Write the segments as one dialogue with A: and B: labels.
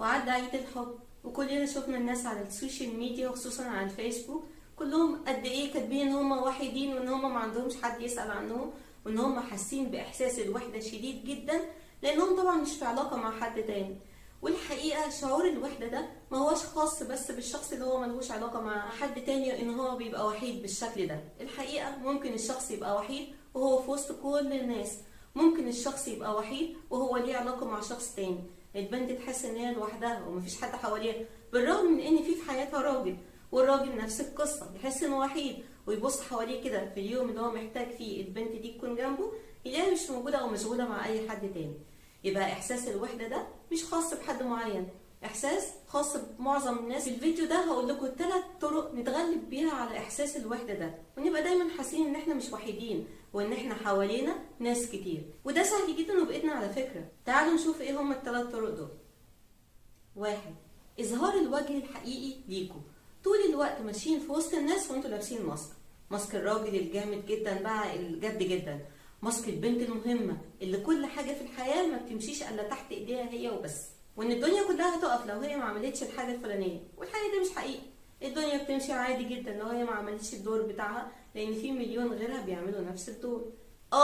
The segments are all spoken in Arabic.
A: وعدى عيد الحب، وكلنا شفنا الناس على السوشيال ميديا وخصوصا على الفيسبوك كلهم قد ايه كاتبين ان هم وحيدين وان هم ما عندهمش حد يسأل عنهم، وان هم حاسين باحساس الوحدة شديد جدا لانهم طبعا مش في علاقة مع حد تاني. والحقيقة شعور الوحدة ده ما هوش خاص بس بالشخص اللي هو ملهوش علاقة مع حد تاني ان هو بيبقى وحيد بالشكل ده. الحقيقة ممكن الشخص يبقى وحيد وهو في وسط كل الناس، ممكن الشخص يبقى وحيد وهو ليه علاقة مع شخص تاني. البنت تحس ان هي لوحدها ومفيش حد حواليها بالرغم من ان في حياتها راجل، والراجل نفس القصة يحس انه وحيد ويبص حواليه كده في اليوم اللي هو محتاج فيه البنت دي تكون جنبه يلاقيها مش موجودة او مشغولة مع اي حد تاني. يبقى احساس الوحدة ده مش خاص بحد معين، احساس خاص بمعظم الناس. في الفيديو ده هقول لكم 3 طرق نتغلب بيها على احساس الوحدة ده ونبقى دايما حاسين ان احنا مش وحيدين وان احنا حوالينا ناس كتير. وده سهل جدا وبايدنا على فكرة. تعالوا نشوف ايه هم ال3 طرق دول. 1. اظهار الوجه الحقيقي ليكوا. طول الوقت ماشيين في وسط الناس وانتوا لابسين ماسك الراجل الجامد جدا بقى الجد جدا، ماسك البنت المهمة اللي كل حاجة في الحياة ما بتمشيش الا تحت ايديها هي وبس، وان الدنيا كلها هتقف لو هي ما عملتش الحاجة الفلانية. والحقيقة ده مش حقيقي، الدنيا بتمشي عادي جدا لو هي ما عملتش الدور بتاعها لان في مليون غيرها بيعملوا نفس الدور.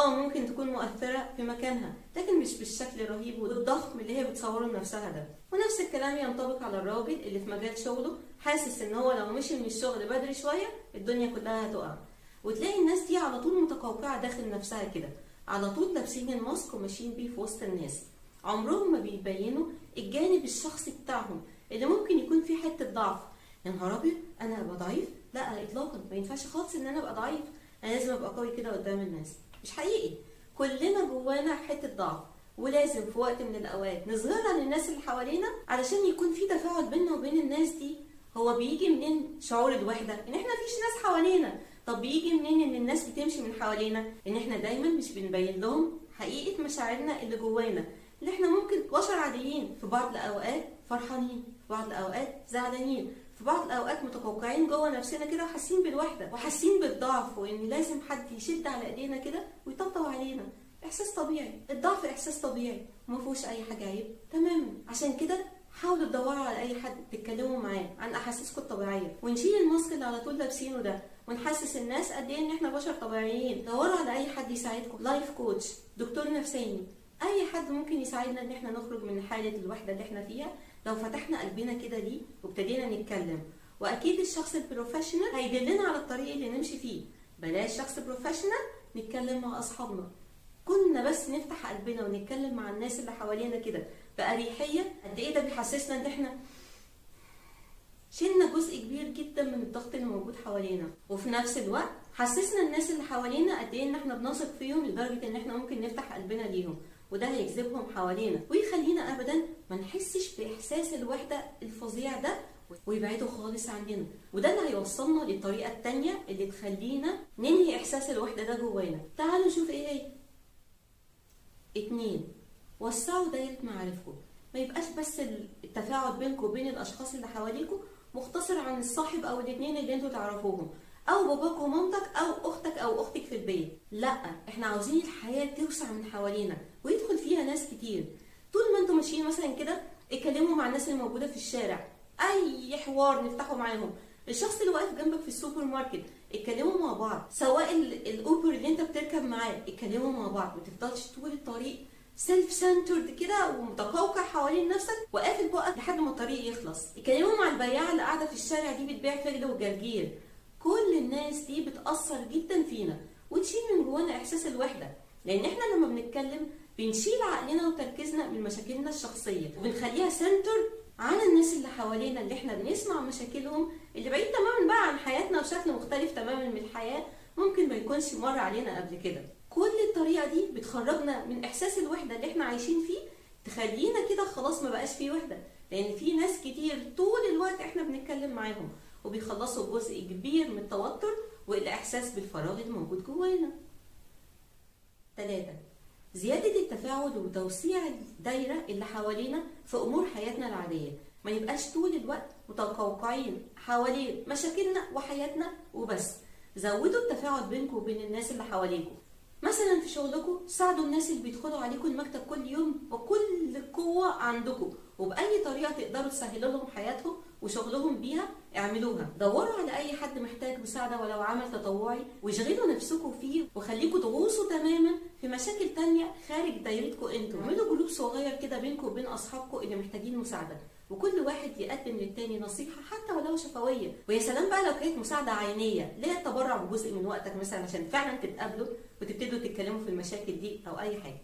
A: ممكن تكون مؤثرة في مكانها لكن مش بالشكل الرهيب والضخم اللي هي بتصوره لنفسها ده. ونفس الكلام ينطبق على الراجل اللي في مجال شغله حاسس ان هو لو مشي من الشغل بدري شوية الدنيا كلها هتقع. وتلاقي الناس دي على طول متقوقعة داخل نفسها كده، على طول لابسين الماسك وماشيين بيه في وسط الناس، عمرهم ما بيبينوا الجانب الشخصي بتاعهم اللي ممكن يكون فيه حتة ضعف. يا نهار ابيض انا ابقى ضعيف؟ لا اطلاقا، ما ينفعش خالص ان انا ابقى ضعيف، انا لازم ابقى قوي كده قدام الناس. مش حقيقي، كلنا جوانا حته ضعف ولازم في وقت من الاوقات نظهرها للناس اللي حوالينا علشان يكون في تفاعل بيننا وبين الناس دي. هو بيجي منين شعور الوحده؟ ان احنا مفيش ناس حوالينا. طب بيجي منين ان الناس بتمشي من حوالينا؟ ان احنا دايما مش بنبين لهم حقيقه مشاعرنا اللي جوانا، اللي احنا ممكن بشر عاديين في بعض الاوقات فرحانين، في بعض الاوقات زعلانين، في بعض الاوقات متقوقعين جوه نفسنا كده وحاسين بالوحده وحاسين بالضعف وان لازم حد يشد على ايدينا كده ويطبطب علينا. احساس طبيعي، الضعف احساس طبيعي وما فيهوش اي حاجه عيب تماما. عشان كده حاولوا تدوروا على اي حد تتكلموا معاه عن احاسيسكم الطبيعيه ونشيل الماسك اللي على طول لابسينه ده ونحسس الناس قد ايه ان احنا بشر طبيعيين. دوروا على اي حد يساعدكم، لايف كوتش، دكتور نفساني، اي حد ممكن يساعدنا ان احنا نخرج من حاله الوحده اللي احنا فيها لو فتحنا قلبنا كده ليه وابتدينا نتكلم. واكيد الشخص البروفيشنال هيدلنا على الطريق اللي نمشي فيه. بلاش شخص بروفيشنال نتكلم مع اصحابنا. كنا بس نفتح قلبنا ونتكلم مع الناس اللي حوالينا كده بأريحية، قد ايه ده بيحسسنا ان احنا شلنا جزء كبير جدا من الضغط اللي موجود حوالينا، وفي نفس الوقت حسسنا الناس اللي حوالينا قد ايه ان احنا بنثق فيهم لدرجة ان احنا ممكن نفتح قلبنا ليهم، وده هيجذبهم حوالينا ويخلينا ابدا ما نحسش باحساس الوحدة الفظيع ده ويبعدوا خالص عننا. وده اللي هيوصلنا للطريقة التانية اللي تخلينا ننهي احساس الوحدة ده جوانا. تعالوا نشوف ايه هي. 2. وسعوا دايرة معارفكم. ما يبقاش بس التفاعل بينكم وبين الاشخاص اللي حواليكم مختصر عن الصاحب او الاثنين اللي انتوا تعرفوهم او باباك ومامتك او اختك او اختك في البيت. لا، احنا عاوزين الحياة توسع من حوالينا ويدخل فيها ناس كتير. طول ما انتوا ماشيين مثلا كده اتكلموا مع الناس اللي موجودة في الشارع، اي حوار نفتحه معاهم. الشخص اللي واقف جنبك في السوبر ماركت اتكلموا مع بعض. سواء الاوبر اللي انت بتركب معاه اتكلموا مع بعض. ما تفضلش طول الطريق سيلف سنترد كده ومتقوقع حوالين نفسك وقافل بقك لحد ما الطريق يخلص. اتكلموا مع البياعه اللي قاعده في الشارع دي بتبيع فجل وجرجير. كل الناس دي بتاثر جدا فينا وتشيل من جوانا احساس الوحده، لان احنا لما بنتكلم بنشيل عقلنا وتركيزنا من مشاكلنا الشخصيه وبنخليها سنتر عن الناس اللي حوالينا اللي احنا بنسمع مشاكلهم اللي بعيد تماما بقى عن حياتنا وشكل مختلف تماما من الحياه ممكن ما يكونش مر علينا قبل كده. كل الطريقه دي بتخرجنا من احساس الوحده اللي احنا عايشين فيه، تخلينا كده خلاص ما بقاش فيه وحده، لان في ناس كتير طول الوقت احنا بنتكلم معاهم وبيخلصوا جزء كبير من التوتر والاحساس بالفراغ الموجود جوانا. 3. زيادة التفاعل وتوسيع الدايرة اللي حوالينا في أمور حياتنا العادية. ما نبقاش طول الوقت متقوقعين حوالين مشاكلنا وحياتنا وبس. زودوا التفاعل بينكم وبين الناس اللي حواليكم. مثلا في شغلكم ساعدوا الناس اللي بيدخلوا عليكم المكتب كل يوم بكل قوة عندكم وبأي طريقة طريقه تقدروا تسهلوا لهم حياتهم وشغلهم بيها اعملوها. دوروا على اي حد محتاج مساعده ولو عمل تطوعي، واشغلوا نفسكم فيه، وخليكم تغوصوا تماما في مشاكل تانية خارج دايرتكم انتوا. اعملوا جروب صغير كده بينكم وبين اصحابكم اللي محتاجين مساعده، وكل واحد يقدم للتاني نصيحه حتى ولو شفويه. ويا سلام بقى لو كانت مساعده عينيه، ليه التبرع بجزء من وقتك مثلا عشان فعلا تتقابلوا وتبتدوا تتكلموا في المشاكل دي او اي حاجه.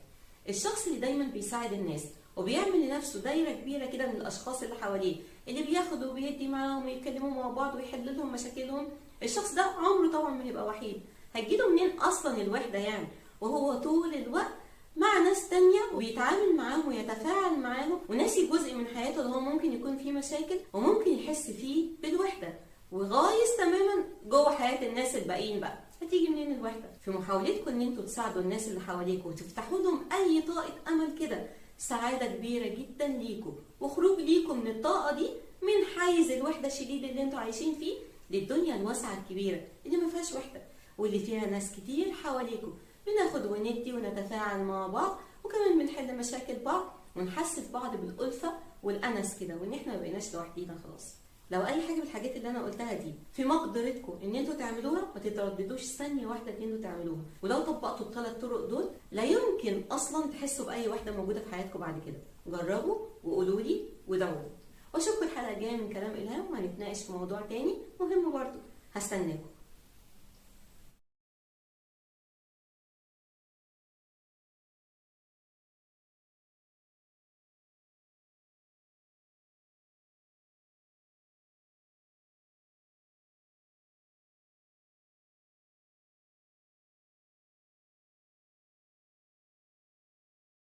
A: الشخص اللي دايما بيساعد الناس وبيعمل لنفسه دايره كبيره كده من الاشخاص اللي حواليه، اللي بياخد وبيدي معاهم ويتكلموا مع بعض ويحل لهم مشاكلهم، الشخص ده عمره طبعا ما هيبقى وحيد. هتجيله منين اصلا الوحده يعني؟ وهو طول الوقت مع ناس تانية وبيتعامل معاهم ويتفاعل معاهم، وناسي جزء من حياته اللي هو ممكن يكون فيه مشاكل وممكن يحس فيه بالوحده، وغايص تماما جوه حياه الناس الباقيين. بقى هتيجي منين الوحده؟ في محاولتكم ان انتوا تساعدوا الناس اللي حواليكم وتفتحوا لهم اي طاقه امل كده، سعاده كبيره جدا ليكم، وخروج ليكم من الطاقه دي، من حيز الوحده الشديد اللي انتوا عايشين فيه، للدنيا الواسعه الكبيره اللي ما فيهاش وحده واللي فيها ناس كتير حواليكم، بناخد وندي ونتفاعل مع بعض، وكمان بنحل مشاكل بعض ونحس في بعض بالألفة والأنس كده، وإن إحنا ما بقيناش لوحدينا خلاص. لو أي حاجة من الحاجات اللي أنا قلتها دي في مقدرتكم إن أنتوا تعملوها، ما تترددوش ثانية واحدة إن أنتوا تعملوها. ولو طبقتوا ال3 طرق دول، لا يمكن أصلا تحسوا بأي واحدة موجودة في حياتكم بعد كده. جربوا وقولوا لي ودعوا. وأشوفكم الحلقة الجاية من كلام إلهام، وهنتناقش في موضوع تاني مهم برضه. هستناكم.